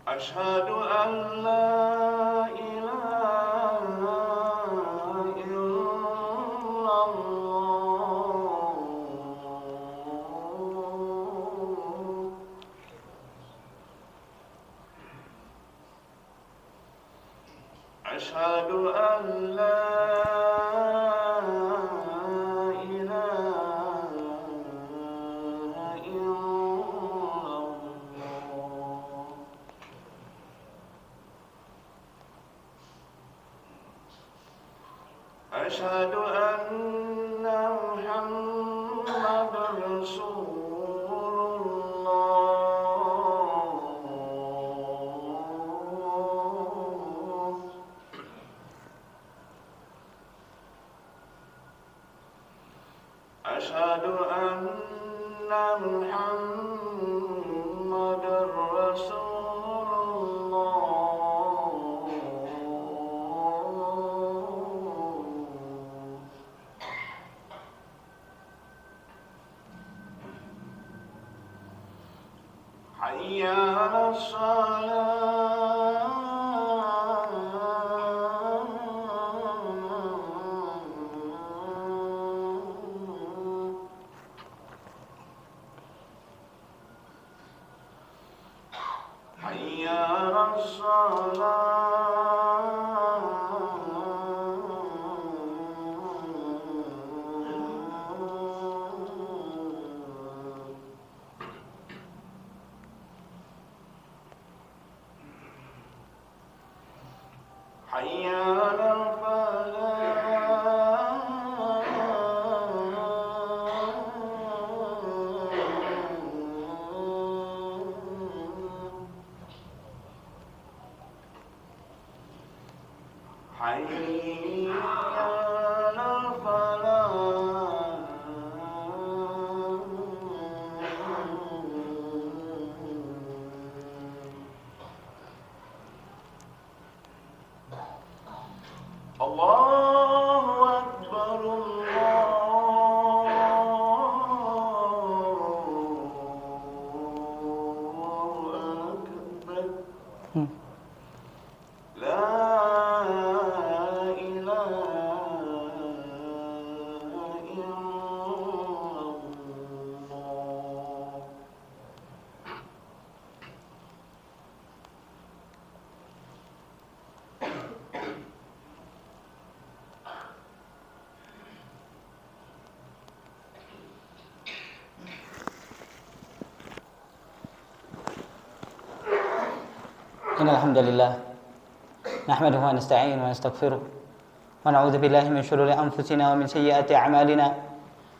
أشهد أن لا إله إلا الله. أشهد أن لا إله إلا الله. أشهد أن محمدا رسول الله. أشهد أن محمدا رسول الله. حي على الصلاة. حي على الصلاة. حي على الفلاح. حي على الفلاح. الله أكبر الله أكبر. لا إله إلا الله. Innal hamdalillah nahmaduhu wa nasta'inuhu wa nastaghfiruh wa na'udzu billahi min shururi anfusina wa min sayyiati a'malina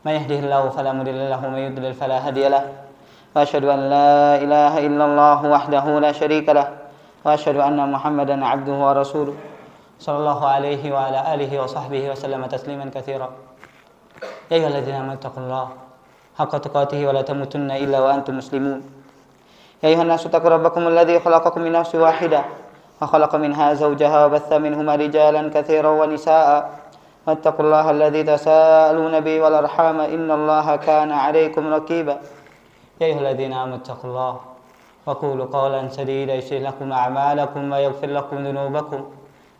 may yahdihillahu fala mudilla lahu wa may yudlil fala hadiya lahu wa asyhadu an la ilaha illallah wahdahu la syarika lahu wa asyhadu anna Muhammadan 'abduhu wa rasuluh sallallahu alaihi wa ala alihi wa sahbihi wa sallama tasliman katsira. Ya ayyuhalladzina amanu taqullaha haqqa tuqatih wa la tamutunna illa wa antum muslimun. يا أيها الناس اتقوا ربكم الذي خلقكم من نفس واحدة وخلق منها زوجها وبث منهما رجالا كثيرا ونساء واتقوا الله الذي تساءلون به والأرحام إن الله كان عليكم رقيبا. يا أيها الذين آمنوا اتقوا الله وقولوا قولا سديدا يصلح لكم أعمالكم ويغفر لكم ذنوبكم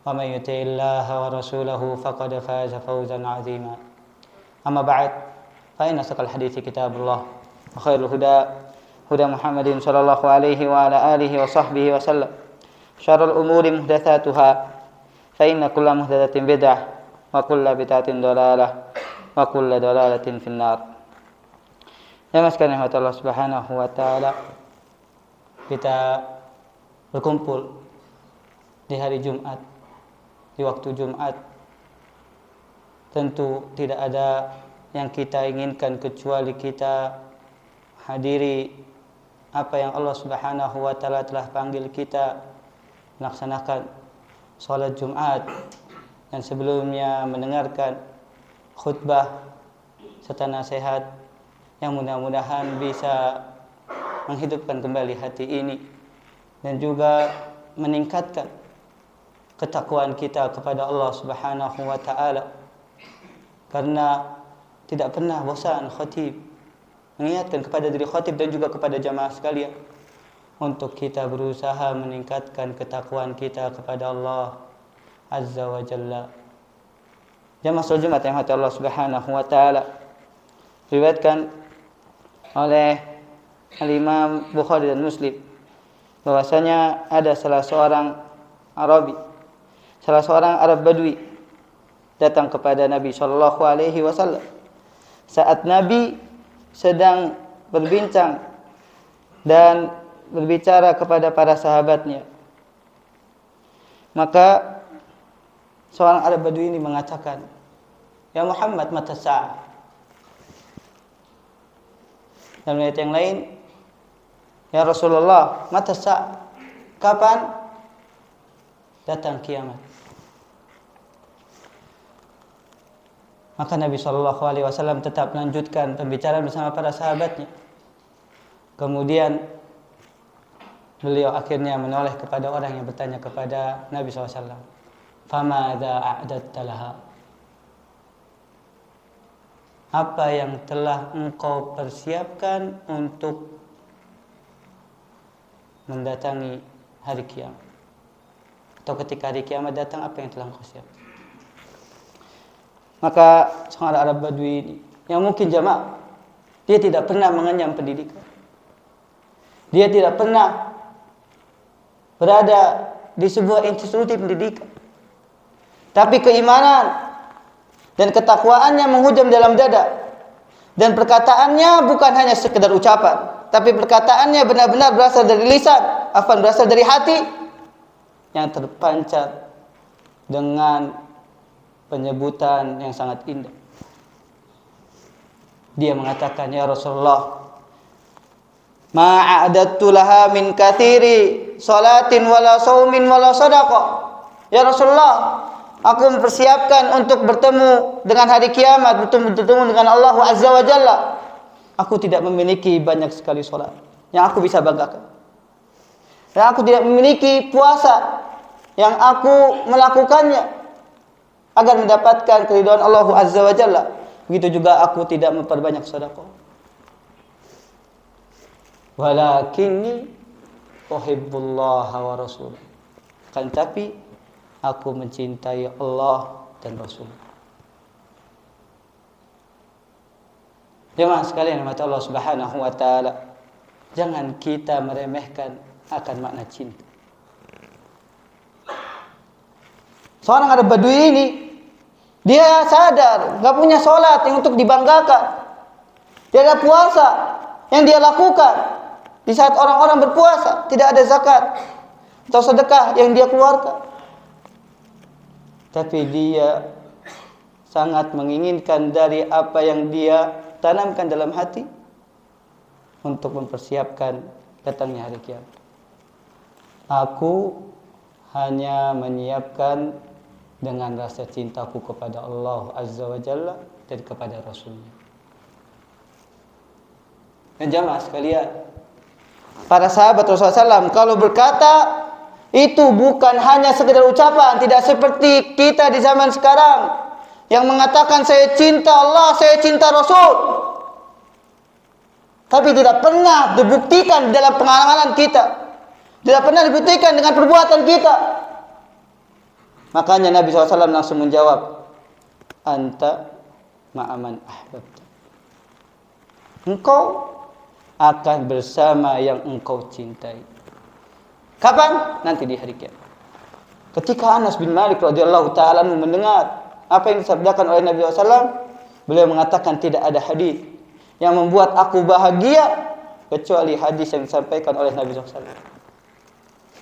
ومن يطع الله ورسوله فقد فاز فوزا عظيما. أما بعد فإن أصدق الحديث كتاب الله وخير الهدى هدى محمد صلى الله عليه وعلى آله وصحبه وسلم. شر الأمور محدثاتها فإن كل محدثة بدعة وكل بدعة ضلالة وكل ضلالة في النار. Ya mas karena Allah Subhanahu wa taala, kita berkumpul di hari Jumat, di waktu Jumat. Tentu tidak ada yang kita inginkan kecuali kita hadiri apa yang Allah Subhanahu wa taala telah panggil kita melaksanakan salat Jumat, dan sebelumnya mendengarkan khutbah serta nasihat yang mudah-mudahan bisa menghidupkan kembali hati ini dan juga meningkatkan ketakwaan kita kepada Allah Subhanahu wa taala. Karena tidak pernah bosan khatib mengingatkan kepada diri khatib dan juga kepada jamaah sekalian untuk kita berusaha meningkatkan ketakwaan kita kepada Allah Azza wa Jalla. Jamaah salat Jumat yang hati Allah Subhanahu wa taala, diriwayatkan oleh Al-Imam Bukhari dan Muslim bahwasanya ada salah seorang Arab Badui datang kepada Nabi sallallahu alaihi wasallam saat Nabi sedang berbincang dan berbicara kepada para sahabatnya. Maka seorang Arab Badui ini mengatakan, "Ya Muhammad, mata sa'ah?" Dalam ayat yang lain, "Ya Rasulullah, mata sa'ah?" Kapan datang kiamat? Maka Nabi SAW tetap melanjutkan pembicaraan bersama para sahabatnya. Kemudian beliau akhirnya menoleh kepada orang yang bertanya kepada Nabi SAW. "Famadza a'dadta laha?" Apa yang telah engkau persiapkan untuk mendatangi hari kiamat? Atau ketika hari kiamat datang, apa yang telah engkau siapkan? Maka seorang Arab Badui ini, yang mungkin jamaah, dia tidak pernah mengenyam pendidikan. Dia tidak pernah berada di sebuah institusi pendidikan. Tapi keimanan dan ketakwaannya menghujam dalam dada. Dan perkataannya bukan hanya sekedar ucapan, tapi perkataannya benar-benar berasal dari lisan, berasal dari hati yang terpancar dengan penyebutan yang sangat indah. Dia mengatakan, "Ya Rasulullah, ma'adattu laha min kathiri salatin wala saumin wala sadaqah." Ya Rasulullah, aku mempersiapkan untuk bertemu dengan hari kiamat, bertemu dengan Allah Azza wa Jalla. Aku tidak memiliki banyak sekali salat yang aku bisa banggakan. Dan aku tidak memiliki puasa yang aku melakukannya agar mendapatkan keridhaan Allah Azza wa Jalla. Begitu juga aku tidak memperbanyak sedekah. Walakinni uhibbullaha wa rasulah. Kan tapi aku mencintai Allah dan Rasul. Jemaah sekalian mata Allah Subhanahu wa taala, jangan kita meremehkan akan makna cinta. Seorang Arab Badui ini, dia sadar gak punya sholat yang untuk dibanggakan. Dia ada puasa yang dia lakukan di saat orang-orang berpuasa, tidak ada zakat atau sedekah yang dia keluarkan. Tapi dia sangat menginginkan dari apa yang dia tanamkan dalam hati untuk mempersiapkan datangnya hari kiamat. Aku hanya menyiapkan dengan rasa cintaku kepada Allah Azza wa Jalla dan kepada Rasulnya. Dan jamaah sekalian, para sahabat Rasulullah SAW kalau berkata itu bukan hanya sekedar ucapan, tidak seperti kita di zaman sekarang yang mengatakan saya cinta Allah, saya cinta Rasul, tapi tidak pernah dibuktikan dalam pengalaman kita, tidak pernah dibuktikan dengan perbuatan kita. Makanya Nabi SAW langsung menjawab, "Anta ma'aman ahbabta." Engkau akan bersama yang engkau cintai. Kapan? Nanti di hari kiamat. Ketika Anas bin Malik radhiyallahu ta'ala mendengar apa yang disabdakan oleh Nabi SAW, beliau mengatakan tidak ada hadis yang membuat aku bahagia kecuali hadis yang disampaikan oleh Nabi SAW.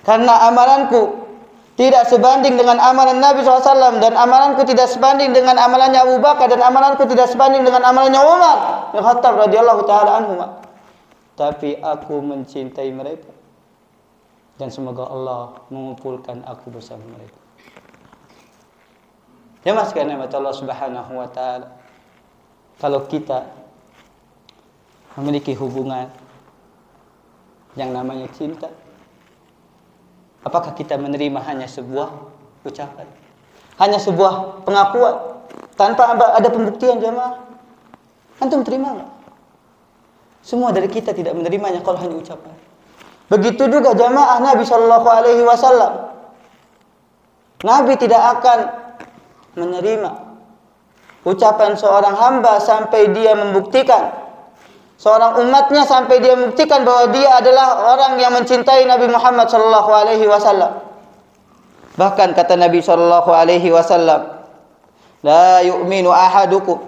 Karena amalanku tidak sebanding dengan amalan Nabi SAW, dan amalanku tidak sebanding dengan amalannya Abu Bakar, dan amalanku tidak sebanding dengan amalannya Umar bin Khattab radhiyallahu ta'ala anhuma. Tapi aku mencintai mereka, dan semoga Allah mengumpulkan aku bersama mereka. Ya mas, karena Allah Subhanahu wa ta'ala, kalau kita memiliki hubungan yang namanya cinta, apakah kita menerima hanya sebuah ucapan, hanya sebuah pengakuan tanpa ada pembuktian? Jemaah, antum terima enggak? Semua dari kita tidak menerimanya kalau hanya ucapan. Begitu juga jamaah Nabi Shallallahu Alaihi Wasallam. Nabi tidak akan menerima ucapan seorang hamba sampai dia membuktikan, seorang umatnya sampai dia membuktikan bahwa dia adalah orang yang mencintai Nabi Muhammad Shallallahu Alaihi Wasallam. Bahkan kata Nabi Shallallahu Alaihi Wasallam, la yu'minu ahadukum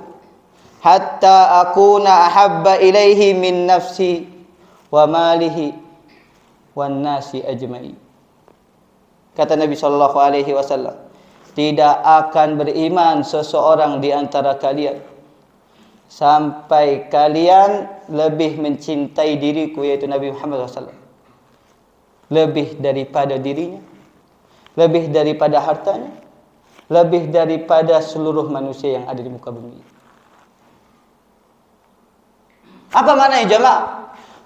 hatta akuna ahabba ilaihi min nafsi wa malihi wan nasi ajma'i. Kata Nabi Shallallahu Alaihi Wasallam, tidak akan beriman seseorang di antara kalian sampai kalian lebih mencintai diriku, yaitu Nabi Muhammad SAW, lebih daripada dirinya, lebih daripada hartanya, lebih daripada seluruh manusia yang ada di muka bumi. Apa maknanya jemaah?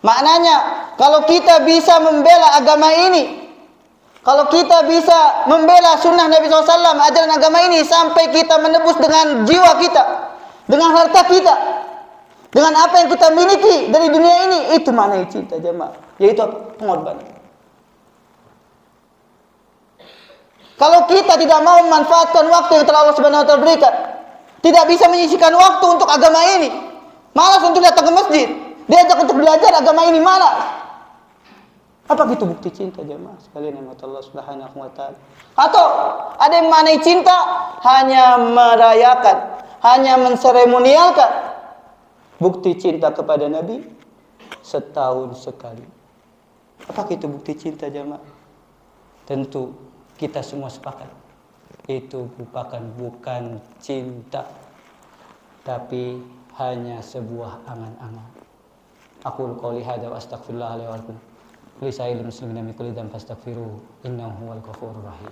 Maknanya kalau kita bisa membela agama ini, kalau kita bisa membela sunnah Nabi SAW, ajaran agama ini, sampai kita menebus dengan jiwa kita, dengan harta kita, dengan apa yang kita miliki dari dunia ini, itu maknanya cinta jemaah, yaitu pengorbanan. Kalau kita tidak mau memanfaatkan waktu yang telah Allah Subhanahu wa taala berikan, tidak bisa menyisihkan waktu untuk agama ini, malas untuk datang ke masjid, diajak untuk belajar agama ini, malas. Apa itu bukti cinta jemaah sekalian yang Allah Subhanahu wa taala? Atau ada yang maknai cinta hanya merayakan, hanya menseremonialkan. Bukti cinta kepada Nabi setahun sekali. Apa itu bukti cinta jemaah? Tentu kita semua sepakat, itu merupakan bukan cinta, tapi hanya sebuah angan-angan. Aqulu qouli hadza wa astaghfirullah li wa lakum. Lisa'il muslimin min kulli dhanbin fastaghfiruhu innahu huwal ghafurur rahim.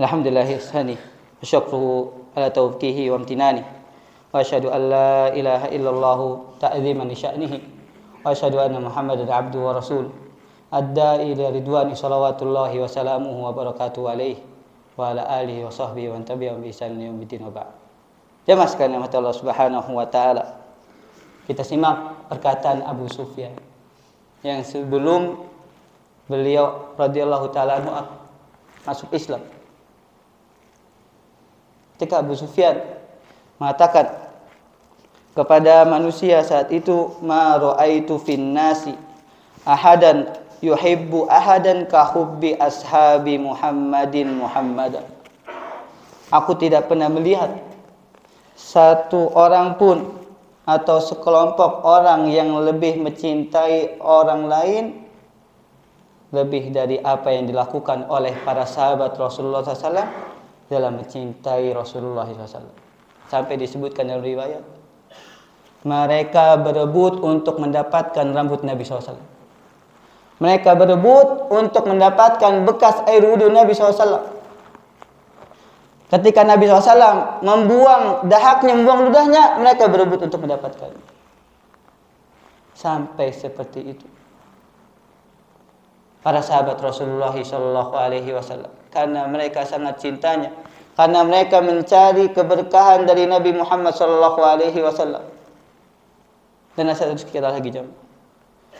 Alhamdulillah ihsani wa syukruhu ala tawfiqihi wa amtinani. Wa asyhadu an la ilaha illallah ta'ziman li sya'nihi. Wa asyhadu anna Muhammadan abduhu wa rasul. Adda'i ila ridwani salawatullahi wa salamuhu wa barakatuhu alaihi wa ala alihi wa sahbihi wa tabi'ahum bi ihsan ila yaumil wa ba'd. Jemaah sekalian Allah Subhanahu wa taala, kita simak perkataan Abu Sufyan yang sebelum beliau radhiyallahu taala anhu masuk Islam. Ketika Abu Sufyan mengatakan kepada manusia saat itu, ma ra'aitu fin nasi ahadan yuhibbu ahadan ka hubbi ashabi Muhammadan. Aku tidak pernah melihat satu orang pun atau sekelompok orang yang lebih mencintai orang lain lebih dari apa yang dilakukan oleh para sahabat Rasulullah SAW dalam mencintai Rasulullah SAW. Sampai disebutkan dalam riwayat, mereka berebut untuk mendapatkan rambut Nabi SAW. Mereka berebut untuk mendapatkan bekas air wudhu Nabi SAW. Ketika Nabi SAW membuang dahaknya, membuang ludahnya, mereka berebut untuk mendapatkan. Sampai seperti itu para sahabat Rasulullah SAW, karena mereka sangat cintanya, karena mereka mencari keberkahan dari Nabi Muhammad SAW. Dan ada satu sekitar lagi jemaah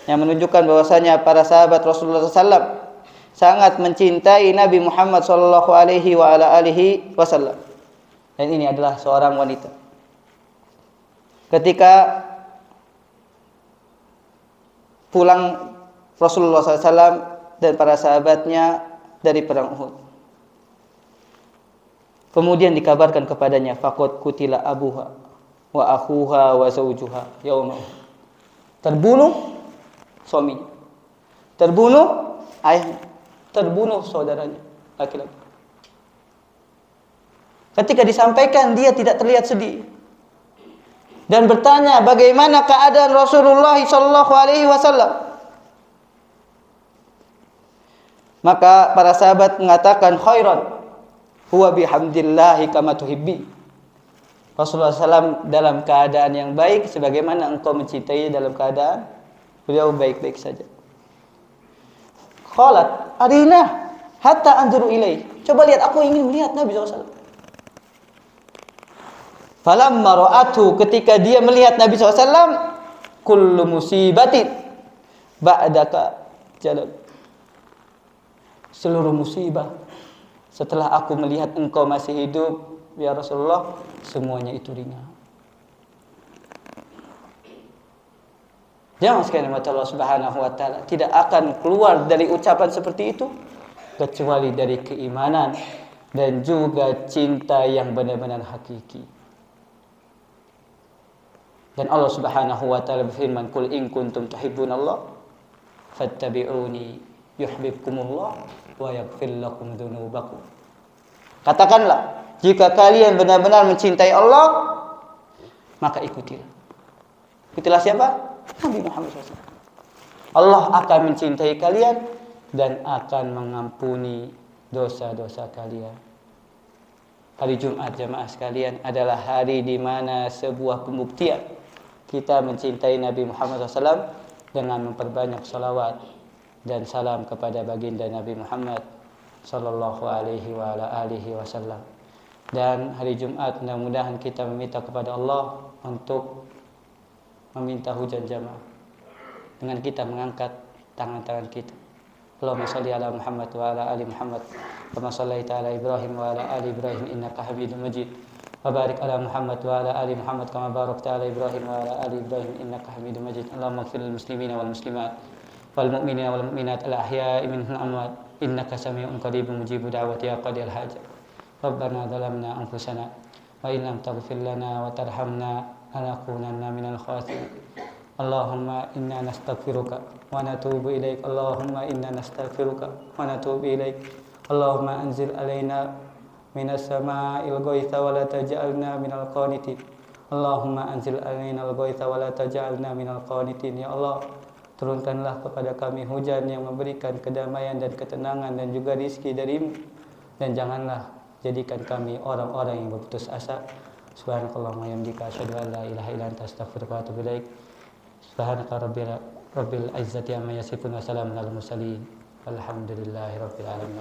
yang menunjukkan bahwasanya para sahabat Rasulullah SAW sangat mencintai Nabi Muhammad SAW. Dan ini adalah seorang wanita. Ketika pulang Rasulullah SAW dan para sahabatnya dari perang Uhud, kemudian dikabarkan kepadanya, faqad qutila abuha wa akhuha wa zawjuha yauma Uhud. Terbunuh suaminya, terbunuh ayahnya, terbunuh saudaranya laki-laki. Ketika disampaikan, dia tidak terlihat sedih dan bertanya bagaimana keadaan Rasulullah SAW. Maka para sahabat mengatakan, khairan huwa bihamdillahi kama tuhibbi. Rasulullah SAW dalam keadaan yang baik sebagaimana engkau mencintai dalam keadaan beliau baik-baik saja. Qalat arina hatta anzuru ilaih. Coba lihat, aku ingin melihat Nabi SAW. Falamma ra'athu, ketika dia melihat Nabi SAW, kullu musibatin ba'daka jalan. Seluruh musibah setelah aku melihat engkau masih hidup ya Rasulullah, semuanya itu ringan. Jangan sekalian mata Allah Subhanahu wa taala, tidak akan keluar dari ucapan seperti itu kecuali dari keimanan dan juga cinta yang benar-benar hakiki. Dan Allah Subhanahu wa taala berfirman, "Qul in kuntum tuhibbunallah fattabi'uni yuhibbukumullah wa yaghfir lakum dzunubakum." Katakanlah, jika kalian benar-benar mencintai Allah, maka ikutilah. Ikutilah siapa? Nabi Muhammad SAW. Allah akan mencintai kalian dan akan mengampuni dosa-dosa kalian. Hari Jumat jamaah sekalian adalah hari di mana sebuah pembuktian kita mencintai Nabi Muhammad SAW dengan memperbanyak salawat dan salam kepada baginda Nabi Muhammad sallallahu alaihi wa ala alihi wasallam. Dan hari Jumat mudah-mudahan kita meminta kepada Allah untuk meminta hujan jamaah dengan kita mengangkat tangan-tangan kita. Allahumma shalli ala Muhammad wa ala ali Muhammad kama shallaita ala Ibrahim wa ala ali Ibrahim innaka Hamidum Majid. Wa barik ala Muhammad wa ala ali Muhammad kama barakta ala Ibrahim wa ala ali Ibrahim innaka Hamidum Majid. Allahumma ighfir lil muslimina wal muslimat wal mu'minina wal mu'minat al ahya'i minhum amwat innaka samii'un qaribun mujibu da'wati ya qadil hajat. Rabbana zalamna anfusana wa in lam taghfir lana wa tarhamna lanakunanna minal khasirin. Allahumma inna nastaghfiruka wa natubu ilaik. Allahumma inna nastaghfiruka wa natubu ilaik. Allahumma anzil alaina minas sama'il ghaitha wa la taj'alna minal qanitin. Allahumma anzil alaina al-ghaitha wa la taj'alna minal qanitin. Ya Allah, turunkanlah kepada kami hujan yang memberikan kedamaian dan ketenangan dan juga rizki darimu, dan janganlah jadikan kami orang-orang yang berputus asa. Subhanakallahumma wa bihamdika asyhadu an la ilaha illa anta astaghfiruka wa atubu ilaik. Subhanaka rabbil izzati amma yasifun wa salamun alal mursalin. Alhamdulillahi rabbil alamin.